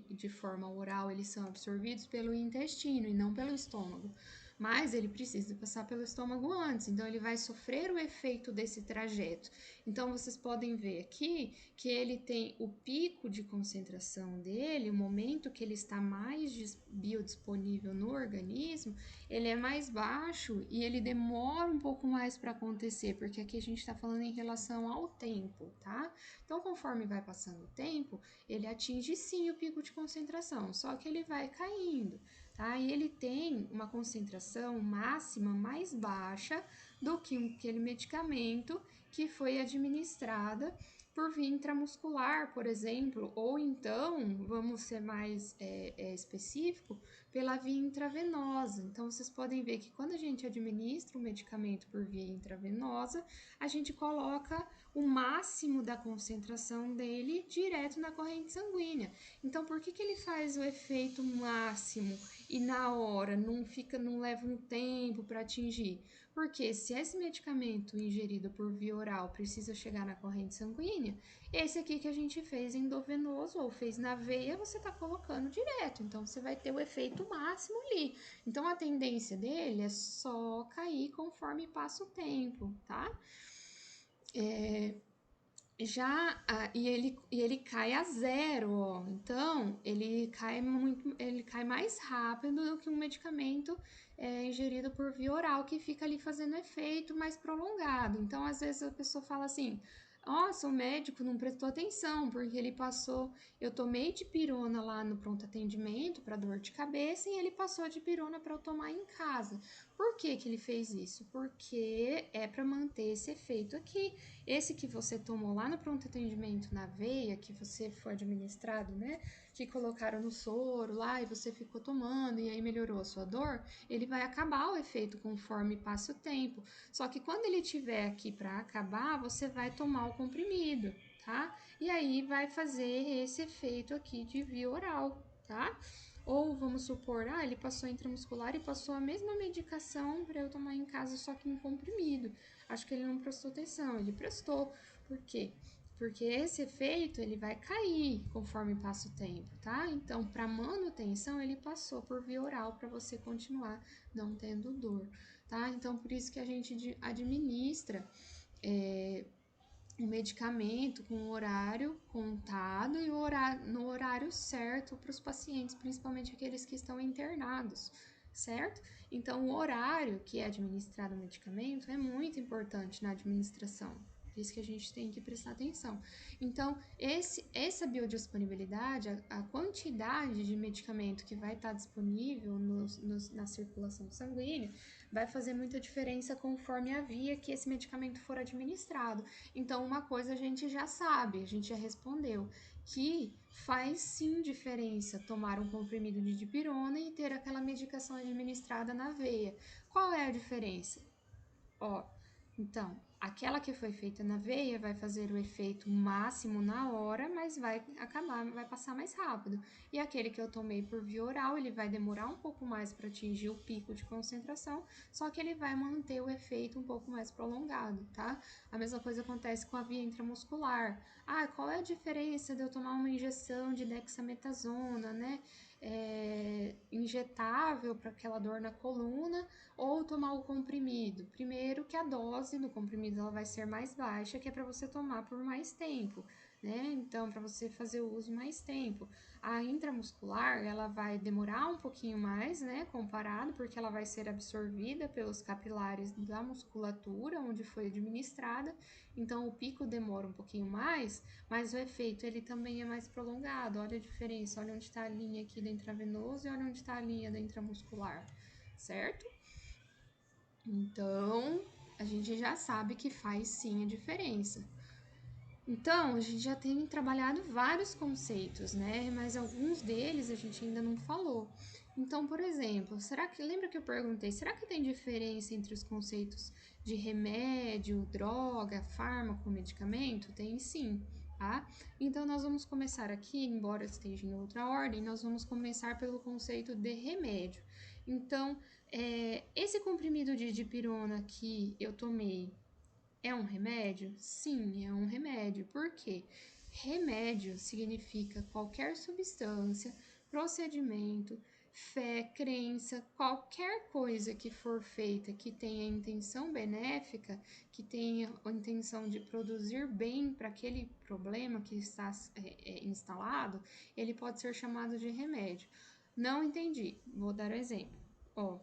de forma oral, eles são absorvidos pelo intestino e não pelo estômago. Mas ele precisa passar pelo estômago antes, então ele vai sofrer o efeito desse trajeto. Então vocês podem ver aqui que ele tem o pico de concentração dele, o momento que ele está mais biodisponível no organismo, ele é mais baixo e ele demora um pouco mais para acontecer, porque aqui a gente está falando em relação ao tempo, tá? Então, conforme vai passando o tempo, ele atinge sim o pico de concentração, só que ele vai caindo, tá? E ele tem uma concentração máxima mais baixa do que aquele medicamento que foi administrada por via intramuscular, por exemplo, ou então, vamos ser mais específico, pela via intravenosa. Então, vocês podem ver que quando a gente administra o medicamento por via intravenosa, a gente coloca o máximo da concentração dele direto na corrente sanguínea. Então, por que ele faz o efeito máximo e na hora não leva um tempo para atingir? Porque se esse medicamento ingerido por via oral precisa chegar na corrente sanguínea, esse aqui que a gente fez endovenoso ou fez na veia, você está colocando direto. Então, você vai ter o efeito máximo ali. Então, a tendência dele é só cair conforme passa o tempo, tá? E ele cai a zero, ó. Então ele cai mais rápido do que um medicamento ingerido por via oral que fica ali fazendo efeito mais prolongado. Então, às vezes a pessoa fala assim: nossa, o médico não prestou atenção, porque ele passou. Eu tomei dipirona lá no pronto atendimento para dor de cabeça e ele passou a dipirona para eu tomar em casa. Por que ele fez isso? Porque é para manter esse efeito aqui. Esse que você tomou lá no pronto atendimento na veia, que você foi administrado, né? Que colocaram no soro lá e você ficou tomando e aí melhorou a sua dor, ele vai acabar o efeito conforme passa o tempo. Só que quando ele tiver aqui para acabar, você vai tomar o comprimido, tá? E aí vai fazer esse efeito aqui de via oral, tá? Ou vamos supor, ele passou intramuscular e passou a mesma medicação para eu tomar em casa, só que em comprimido. Acho que ele não prestou atenção, ele prestou. Por quê? Porque esse efeito ele vai cair conforme passa o tempo, tá? Então, para manutenção, ele passou por via oral para você continuar não tendo dor, tá? Então, por isso que a gente administra o medicamento com o horário contado e no horário certo para os pacientes, principalmente aqueles que estão internados, certo? Então, o horário que é administrado o medicamento é muito importante na administração. Por isso que a gente tem que prestar atenção. Então, essa biodisponibilidade, a quantidade de medicamento que vai estar disponível na circulação sanguínea, vai fazer muita diferença conforme a via que esse medicamento for administrado. Então, uma coisa a gente já sabe, a gente já respondeu, que faz sim diferença tomar um comprimido de dipirona e ter aquela medicação administrada na veia. Qual é a diferença? Ó, então, Aquela que foi feita na veia vai fazer o efeito máximo na hora, mas vai passar mais rápido. E aquele que eu tomei por via oral, ele vai demorar um pouco mais para atingir o pico de concentração, só que ele vai manter o efeito um pouco mais prolongado, tá? A mesma coisa acontece com a via intramuscular. Ah, qual é a diferença de eu tomar uma injeção de dexametasona, né? Injetável para aquela dor na coluna ou tomar o comprimido. Primeiro que a dose do comprimido ela vai ser mais baixa, que é para você tomar por mais tempo, né? Então, para você fazer o uso mais tempo. A intramuscular, ela vai demorar um pouquinho mais, né, comparado, porque ela vai ser absorvida pelos capilares da musculatura onde foi administrada. Então, o pico demora um pouquinho mais, mas o efeito ele também é mais prolongado. Olha a diferença, olha onde está a linha aqui da intravenosa e olha onde está a linha da intramuscular, certo? Então, a gente já sabe que faz sim a diferença. Então, a gente já tem trabalhado vários conceitos, né? Mas alguns deles a gente ainda não falou. Então, por exemplo, lembra que eu perguntei, será que tem diferença entre os conceitos de remédio, droga, fármaco, medicamento? Tem sim, tá? Então, nós vamos começar aqui, embora esteja em outra ordem, nós vamos começar pelo conceito de remédio. Então, esse comprimido de dipirona que eu tomei é um remédio? Sim, é um remédio. Por quê? Remédio significa qualquer substância, procedimento, fé, crença, qualquer coisa que for feita que tenha intenção benéfica, que tenha a intenção de produzir bem para aquele problema que está instalado, ele pode ser chamado de remédio. Não entendi. Vou dar um exemplo. Ó,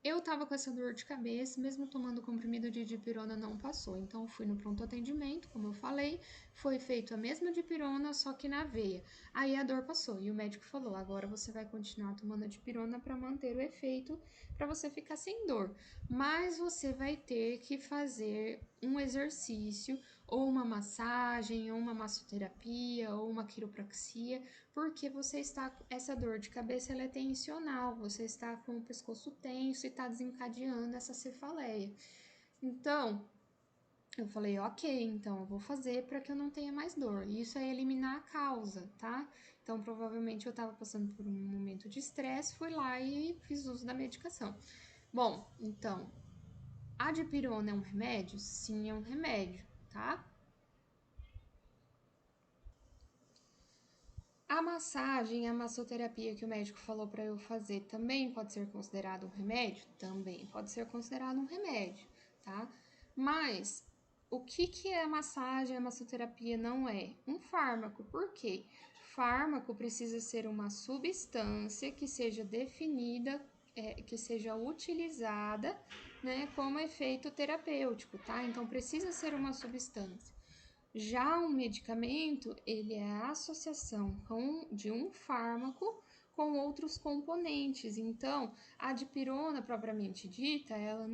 eu tava com essa dor de cabeça, mesmo tomando comprimido de dipirona não passou. Então fui no pronto atendimento, como eu falei, foi feito a mesma dipirona, só que na veia. Aí a dor passou e o médico falou: "Agora você vai continuar tomando a dipirona para manter o efeito, para você ficar sem dor. Mas você vai ter que fazer um exercício ou uma massagem, ou uma massoterapia, ou uma quiropraxia, porque você está essa dor de cabeça ela é tensional, você está com o pescoço tenso e está desencadeando essa cefaleia. Então, eu falei, ok, então eu vou fazer para que eu não tenha mais dor. Isso é eliminar a causa, tá? Então, provavelmente eu estava passando por um momento de estresse, fui lá e fiz uso da medicação. Bom, então, a dipirona é um remédio? Sim, é um remédio, tá? A massagem, a massoterapia que o médico falou para eu fazer também pode ser considerado um remédio? Também pode ser considerado um remédio, tá? Mas o que é a massagem, a massoterapia não é? Um fármaco. Por quê? Fármaco precisa ser uma substância que seja definida, que seja utilizada, né, como efeito terapêutico, tá? Então precisa ser uma substância. Já um medicamento, ele é a associação de um fármaco com outros componentes. Então, a dipirona propriamente dita, ela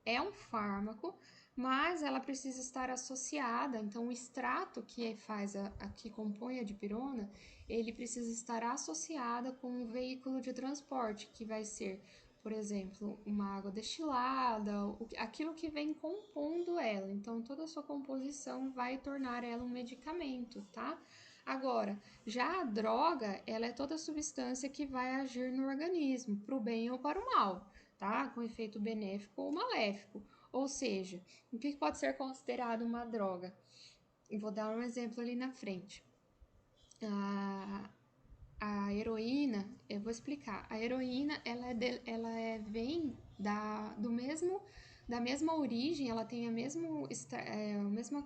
é um fármaco, mas ela precisa estar associada. Então, o extrato que compõe a dipirona, ele precisa estar associada com um veículo de transporte, que vai ser, por exemplo, uma água destilada, aquilo que vem compondo ela. Então, toda a sua composição vai tornar ela um medicamento, tá? Agora, já a droga, ela é toda substância que vai agir no organismo, para o bem ou para o mal, tá? Com efeito benéfico ou maléfico. Ou seja, o que pode ser considerado uma droga? Eu vou dar um exemplo ali na frente. A heroína, eu vou explicar. A heroína, vem da mesma origem, ela tem a mesma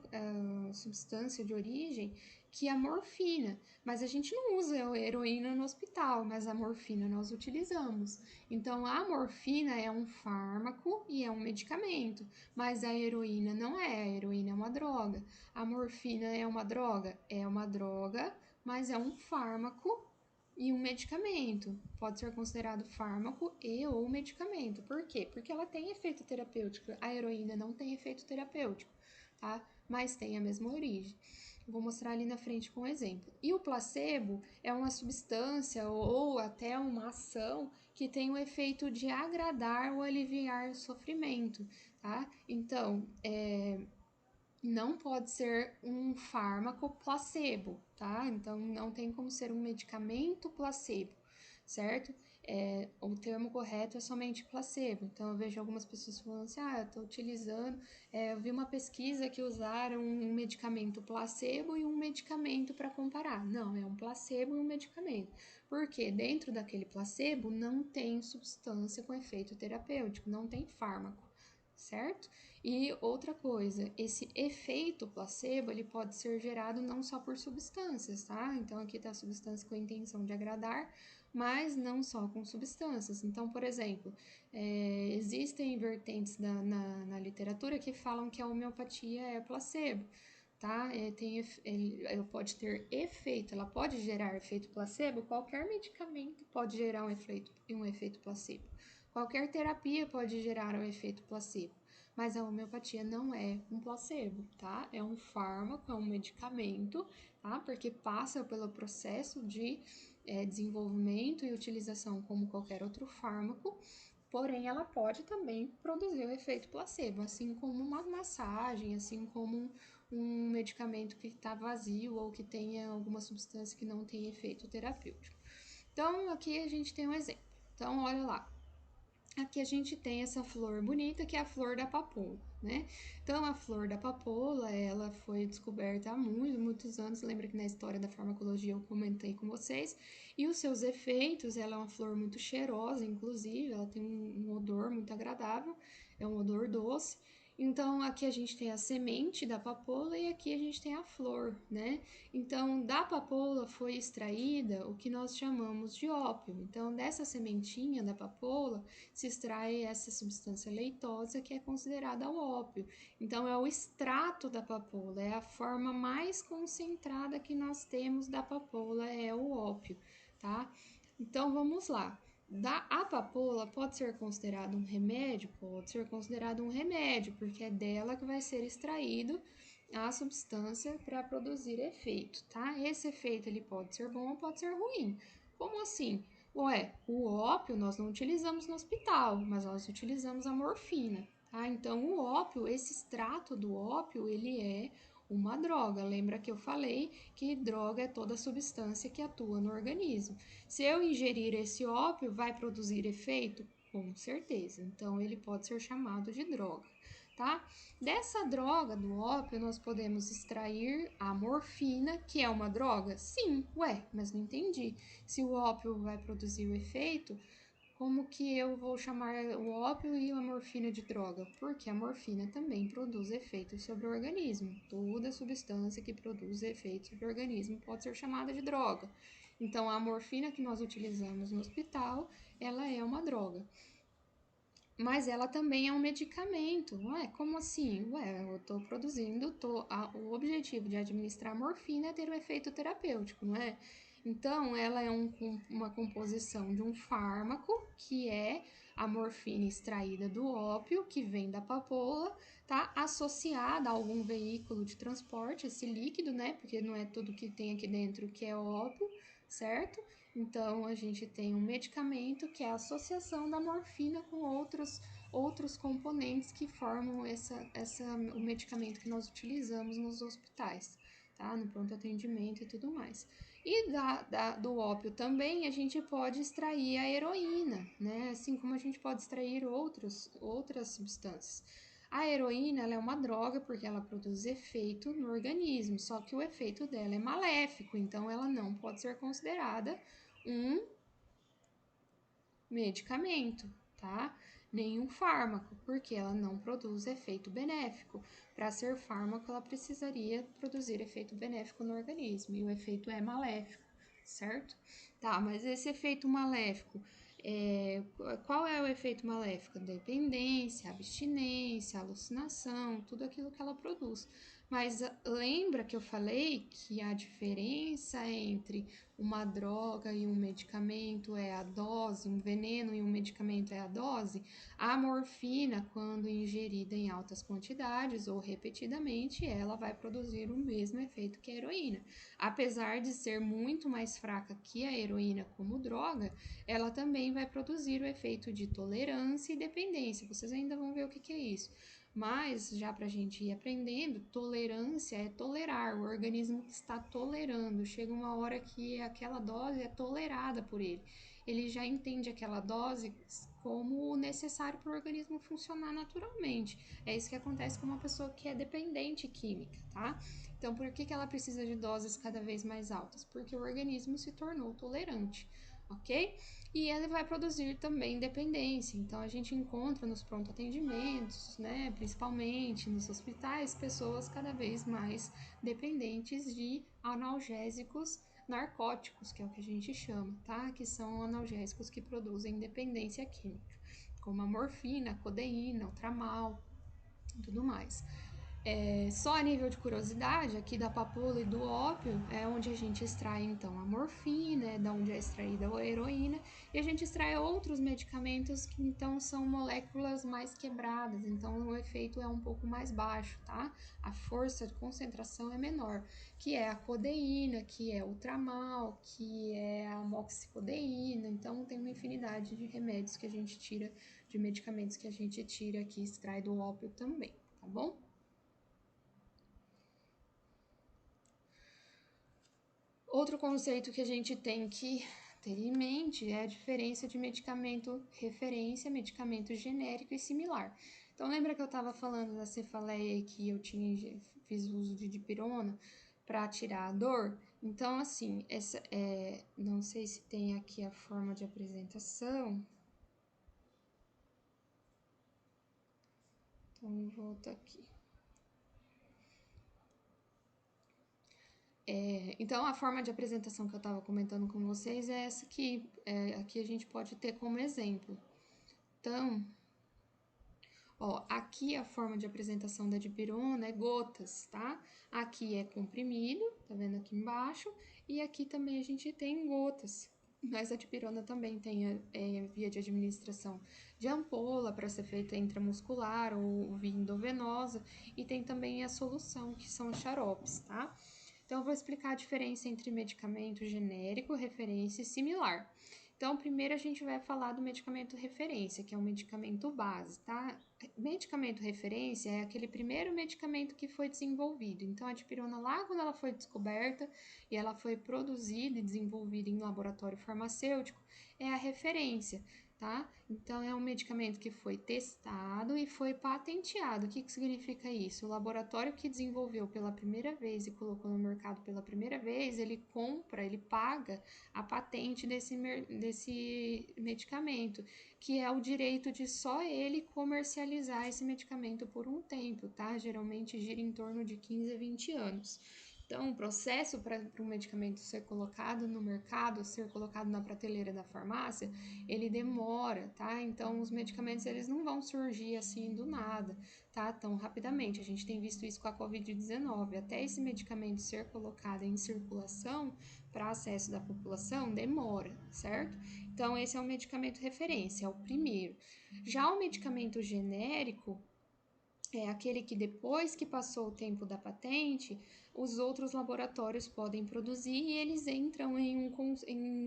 substância de origem que a morfina. Mas a gente não usa a heroína no hospital, mas a morfina nós utilizamos. Então, a morfina é um fármaco e é um medicamento, mas a heroína não é. A heroína é uma droga. A morfina é uma droga? É uma droga, mas é um fármaco e um medicamento. Pode ser considerado fármaco e ou medicamento. Por quê? Porque ela tem efeito terapêutico. A heroína não tem efeito terapêutico, tá? Mas tem a mesma origem. Vou mostrar ali na frente com um exemplo. E o placebo é uma substância ou até uma ação que tem o efeito de agradar ou aliviar o sofrimento, tá? Então, não pode ser um fármaco placebo, tá? Então, não tem como ser um medicamento placebo, certo? O termo correto é somente placebo. Então, eu vejo algumas pessoas falando assim, eu tô utilizando... eu vi uma pesquisa que usaram um medicamento placebo e um medicamento para comparar. Não, é um placebo e um medicamento. Porque dentro daquele placebo não tem substância com efeito terapêutico, não tem fármaco, certo? E outra coisa, esse efeito placebo, ele pode ser gerado não só por substâncias, tá? Então, aqui tá a substância com a intenção de agradar, mas não só com substâncias. Então, por exemplo, existem vertentes na literatura que falam que a homeopatia é placebo, tá? Ela pode ter efeito, ela pode gerar efeito placebo, qualquer medicamento pode gerar um efeito placebo. Qualquer terapia pode gerar um efeito placebo, mas a homeopatia não é um placebo, tá? É um fármaco, é um medicamento, tá? Porque passa pelo processo de desenvolvimento e utilização como qualquer outro fármaco, porém ela pode também produzir o efeito placebo, assim como uma massagem, assim como um medicamento que está vazio ou que tenha alguma substância que não tem efeito terapêutico. Então, aqui a gente tem um exemplo. Então, olha lá. Aqui a gente tem essa flor bonita, que é a flor da papoula, né? Então, a flor da papoula, ela foi descoberta há muitos anos. Lembra que na história da farmacologia eu comentei com vocês. E os seus efeitos, ela é uma flor muito cheirosa, inclusive, ela tem um odor muito agradável, é um odor doce. Então, aqui a gente tem a semente da papoula e aqui a gente tem a flor, né? Então, da papoula foi extraída o que nós chamamos de ópio. Então, dessa sementinha da papoula se extrai essa substância leitosa que é considerada o ópio. Então, é o extrato da papoula, é a forma mais concentrada que nós temos da papoula, é o ópio, tá? Então, vamos lá. A papoula pode ser considerado um remédio? Pode ser considerado um remédio, porque é dela que vai ser extraído a substância para produzir efeito, tá? Esse efeito ele pode ser bom ou pode ser ruim. Como assim? Ué, o ópio nós não utilizamos no hospital, mas nós utilizamos a morfina, tá? Então, o ópio, esse extrato do ópio, ele é uma droga. Lembra que eu falei que droga é toda substância que atua no organismo. Se eu ingerir esse ópio, vai produzir efeito? Com certeza. Então, ele pode ser chamado de droga, tá? Dessa droga, do ópio, nós podemos extrair a morfina, que é uma droga? Sim, ué, mas não entendi. Se o ópio vai produzir o efeito, como que eu vou chamar o ópio e a morfina de droga? Porque a morfina também produz efeito sobre o organismo. Toda substância que produz efeito sobre o organismo pode ser chamada de droga. Então, a morfina que nós utilizamos no hospital, ela é uma droga. Mas ela também é um medicamento. Ué, como assim? Ué, eu tô produzindo, o objetivo de administrar morfina é ter um efeito terapêutico, não é? Então, ela é uma composição de um fármaco, que é a morfina extraída do ópio, que vem da papoula, tá associada a algum veículo de transporte, esse líquido, né? Porque não é tudo que tem aqui dentro que é ópio, certo? Então, a gente tem um medicamento que é a associação da morfina com outros componentes que formam o medicamento que nós utilizamos nos hospitais, tá? No pronto atendimento e tudo mais. E do ópio também a gente pode extrair a heroína, né? Assim como a gente pode extrair outras substâncias. A heroína ela é uma droga porque ela produz efeito no organismo, só que o efeito dela é maléfico, então ela não pode ser considerada um medicamento, tá? Nenhum fármaco, porque ela não produz efeito benéfico. Para ser fármaco, ela precisaria produzir efeito benéfico no organismo, e o efeito é maléfico, certo? Tá, mas esse efeito maléfico, qual é o efeito maléfico? Dependência, abstinência, alucinação, tudo aquilo que ela produz. Mas lembra que eu falei que a diferença entre uma droga e um medicamento é a dose, um veneno e um medicamento é a dose? A morfina, quando ingerida em altas quantidades ou repetidamente, ela vai produzir o mesmo efeito que a heroína. Apesar de ser muito mais fraca que a heroína como droga, ela também vai produzir o efeito de tolerância e dependência. Vocês ainda vão ver o que é isso. Mas, já para a gente ir aprendendo, tolerância é tolerar, o organismo que está tolerando. Chega uma hora que aquela dose é tolerada por ele. Ele já entende aquela dose como necessário para o organismo funcionar naturalmente. É isso que acontece com uma pessoa que é dependente química, tá? Então, por que ela precisa de doses cada vez mais altas? Porque o organismo se tornou tolerante, ok? E ele vai produzir também dependência. Então a gente encontra nos pronto atendimentos, né, principalmente nos hospitais, pessoas cada vez mais dependentes de analgésicos narcóticos, que é o que a gente chama, tá? Que são analgésicos que produzem dependência química, como a morfina, a codeína, o tramal, tudo mais. Só a nível de curiosidade, aqui da papoula e do ópio é onde a gente extrai então a morfina, é da onde é extraída a heroína, e a gente extrai outros medicamentos que então são moléculas mais quebradas, então o efeito é um pouco mais baixo, tá? A força de concentração é menor, que é a codeína, que é o tramal, que é a moxicodeína, então tem uma infinidade de remédios que a gente tira, de medicamentos que a gente tira que extrai do ópio também, tá bom? Outro conceito que a gente tem que ter em mente é a diferença de medicamento referência, medicamento genérico e similar. Então, lembra que eu estava falando da cefaleia que eu fiz uso de dipirona para tirar a dor? Então, assim, não sei se tem aqui a forma de apresentação. Então, volto aqui. Então, a forma de apresentação que eu estava comentando com vocês é essa aqui. Aqui a gente pode ter como exemplo. Então, ó, aqui a forma de apresentação da dipirona é gotas, tá? Aqui é comprimido, tá vendo aqui embaixo? E aqui também a gente tem gotas. Mas a dipirona também tem via de administração de ampola para ser feita intramuscular ou via endovenosa. E tem também a solução, que são os xaropes, tá? Então, eu vou explicar a diferença entre medicamento genérico, referência e similar. Então, primeiro a gente vai falar do medicamento referência, que é um medicamento base, tá? Medicamento referência é aquele primeiro medicamento que foi desenvolvido. Então, a dipirona, lá quando ela foi descoberta e ela foi produzida e desenvolvida em laboratório farmacêutico, é a referência, tá? Então, é um medicamento que foi testado e foi patenteado. O que significa isso? O laboratório que desenvolveu pela primeira vez e colocou no mercado pela primeira vez, ele compra, ele paga a patente desse medicamento, que é o direito de só ele comercializar esse medicamento por um tempo, tá? Geralmente gira em torno de 15 a 20 anos. Então, o processo para um medicamento ser colocado no mercado, ser colocado na prateleira da farmácia, ele demora, tá? Então, os medicamentos, eles não vão surgir assim do nada, tá? Tão rapidamente. A gente tem visto isso com a Covid-19. Até esse medicamento ser colocado em circulação para acesso da população, demora, certo? Então, esse é o medicamento referência, é o primeiro. Já o medicamento genérico, é aquele que depois que passou o tempo da patente, os outros laboratórios podem produzir e eles entram em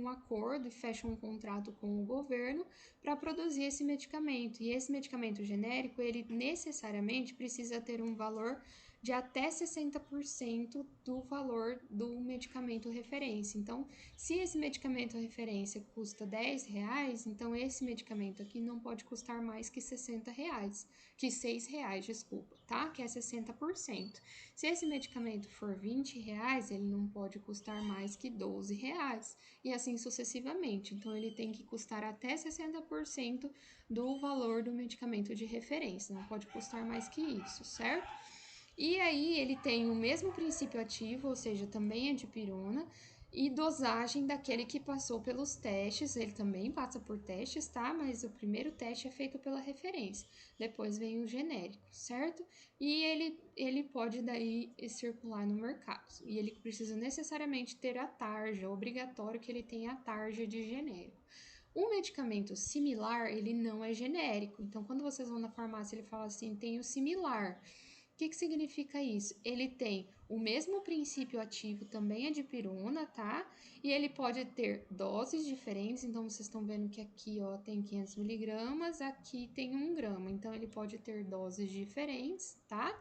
um acordo e fecham um contrato com o governo para produzir esse medicamento. E esse medicamento genérico, ele necessariamente precisa ter um valor de até 60% do valor do medicamento referência. Então, se esse medicamento referência custa R$ 10, então esse medicamento aqui não pode custar mais que R$ 60, que R$ 6, desculpa, tá? Que é 60%. Se esse medicamento for R$ 20, ele não pode custar mais que R$ 12, e assim sucessivamente. Então, ele tem que custar até 60% do valor do medicamento de referência, não pode custar mais que isso, certo? E aí ele tem o mesmo princípio ativo, ou seja, também é dipirona, e dosagem daquele que passou pelos testes. Ele também passa por testes, tá? Mas o primeiro teste é feito pela referência, depois vem o genérico, certo? E ele pode daí circular no mercado. E ele precisa necessariamente ter a tarja, é obrigatório que ele tenha a tarja de genérico. Um medicamento similar, ele não é genérico. Então, quando vocês vão na farmácia, ele fala assim, tem o similar. O que significa isso? Ele tem o mesmo princípio ativo, também é de pirona, tá? E ele pode ter doses diferentes, então vocês estão vendo que aqui, ó, tem 500 miligramas, aqui tem 1 grama, então ele pode ter doses diferentes, tá?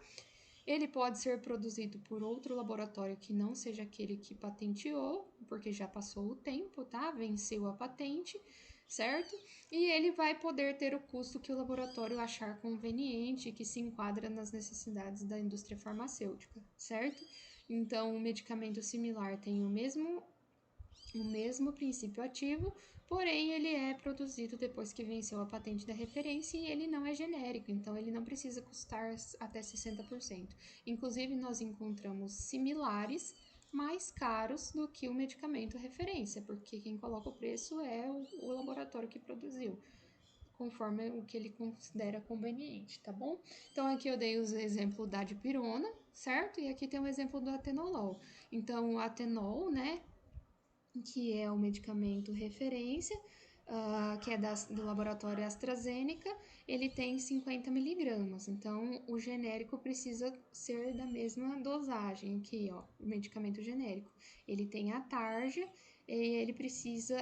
Ele pode ser produzido por outro laboratório que não seja aquele que patenteou, porque já passou o tempo, tá? Venceu a patente, certo? E ele vai poder ter o custo que o laboratório achar conveniente, que se enquadra nas necessidades da indústria farmacêutica, certo? Então, o medicamento similar tem o mesmo princípio ativo, porém ele é produzido depois que venceu a patente da referência e ele não é genérico, então ele não precisa custar até 60%. Inclusive, nós encontramos similares mais caros do que o medicamento referência, porque quem coloca o preço é o laboratório que produziu, conforme o que ele considera conveniente, tá bom? Então, aqui eu dei o exemplo da dipirona, certo? E aqui tem o exemplo do atenolol. Então, o atenol, né, que é o medicamento referência, que é do laboratório AstraZeneca, ele tem 50 miligramas. Então, o genérico precisa ser da mesma dosagem aqui, ó, o medicamento genérico. Ele tem a tarja e ele precisa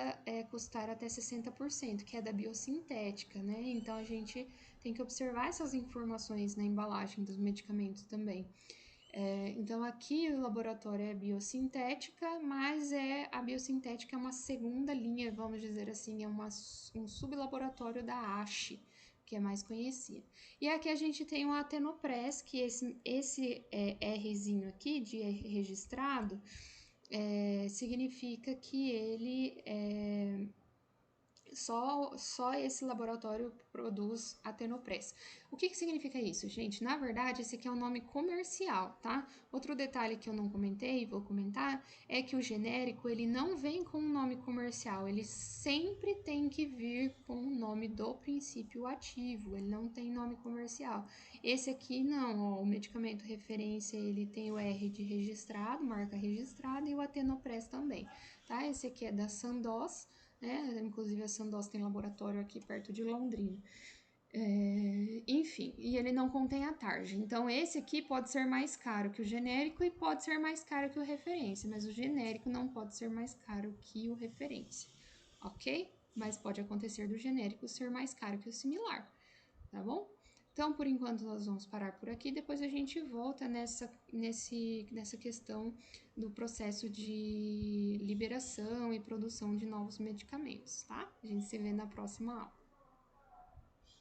custar até 60%, que é da biosintética, né? Então, a gente tem que observar essas informações na embalagem dos medicamentos também. Então, aqui o laboratório é biosintética, mas a biosintética é uma segunda linha, vamos dizer assim, é um sublaboratório da ASH, que é mais conhecida. E aqui a gente tem o Atenopress, que esse Rzinho aqui, de registrado, significa que ele só esse laboratório produz Atenopress. O que significa isso, gente? Na verdade, esse aqui é um nome comercial, tá? Outro detalhe que eu não comentei, vou comentar, é que o genérico, ele não vem com um nome comercial, ele sempre tem que vir com o nome do princípio ativo, ele não tem nome comercial. Esse aqui não, ó, o medicamento referência, ele tem o R de registrado, marca registrada, e o Atenopress também, tá? Esse aqui é da Sandoz, né? Inclusive a Sandoz tem laboratório aqui perto de Londrina. Enfim, e ele não contém a tarja. Então, esse aqui pode ser mais caro que o genérico e pode ser mais caro que o referência, mas o genérico não pode ser mais caro que o referência, ok? Mas pode acontecer do genérico ser mais caro que o similar, tá bom? Então, por enquanto, nós vamos parar por aqui. Depois a gente volta nessa questão do processo de liberação e produção de novos medicamentos, tá? A gente se vê na próxima aula.